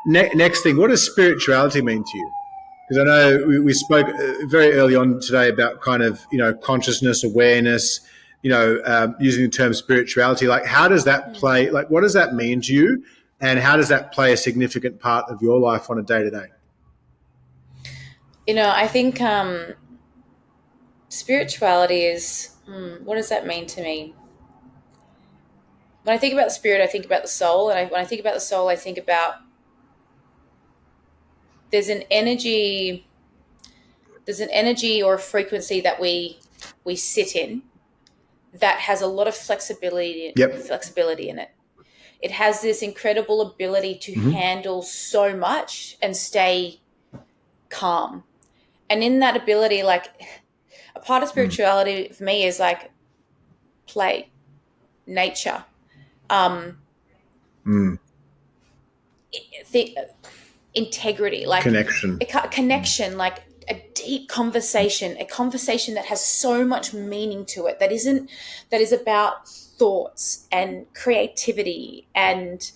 Next thing, what does spirituality mean to you? Because I know we spoke very early on today about kind of, consciousness, awareness, using the term spirituality. Like, how does that play? Like, what does that mean to you? And how does that play a significant part of your life on a day-to-day? I think spirituality is, what does that mean to me? When I think about the spirit, I think about the soul. And when I think about the soul, I think about there's an energy or a frequency that we sit in that has a lot of flexibility in it. It has this incredible ability to handle so much and stay calm. And in that ability, like, a part of spirituality for me is like play, nature, integrity, like connection, like a deep conversation, a conversation that has so much meaning to it, that is about thoughts and creativity and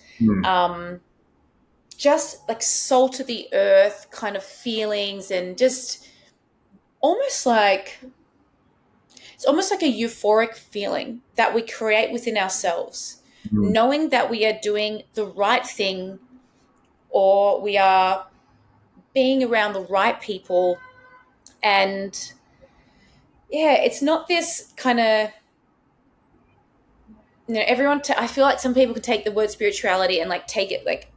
just like salt of the earth kind of feelings, and just almost like it's almost like a euphoric feeling that we create within ourselves, knowing that we are doing the right thing, or we are being around the right people. And it's not this kind of, I feel like some people can take the word spirituality and like take it like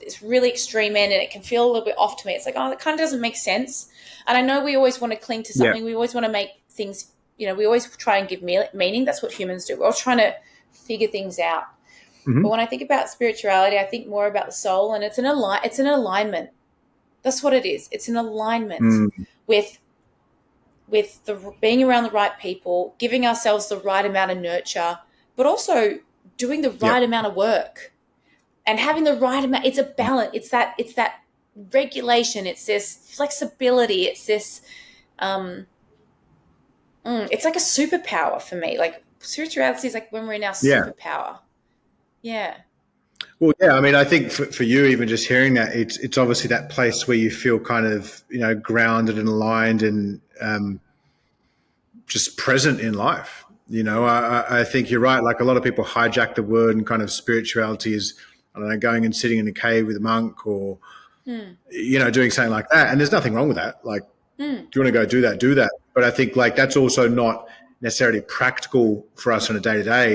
it's really extreme end, and it can feel a little bit off to me. It's like, oh, that kind of doesn't make sense. And I know we always want to cling to something. We always want to make things, we always try and give meaning. That's what humans do. We're all trying to figure things out. But when I think about spirituality, I think more about the soul, and it's an alignment. That's what it is. It's an alignment with the being around the right people, giving ourselves the right amount of nurture, but also doing the right amount of work and having the right amount. It's a balance. It's that regulation. It's this flexibility. It's this, it's like a superpower for me. Like, spirituality is like when we're in our superpower. Yeah. Well, yeah, I mean, I think for you, even just hearing that, it's obviously that place where you feel kind of, grounded and aligned and just present in life. I think you're right. Like, a lot of people hijack the word, and kind of spirituality is, I don't know, going and sitting in a cave with a monk, or, doing something like that. And there's nothing wrong with that. Like, do you want to go do that, do that. But I think, like, that's also not necessarily practical for us on a day-to-day.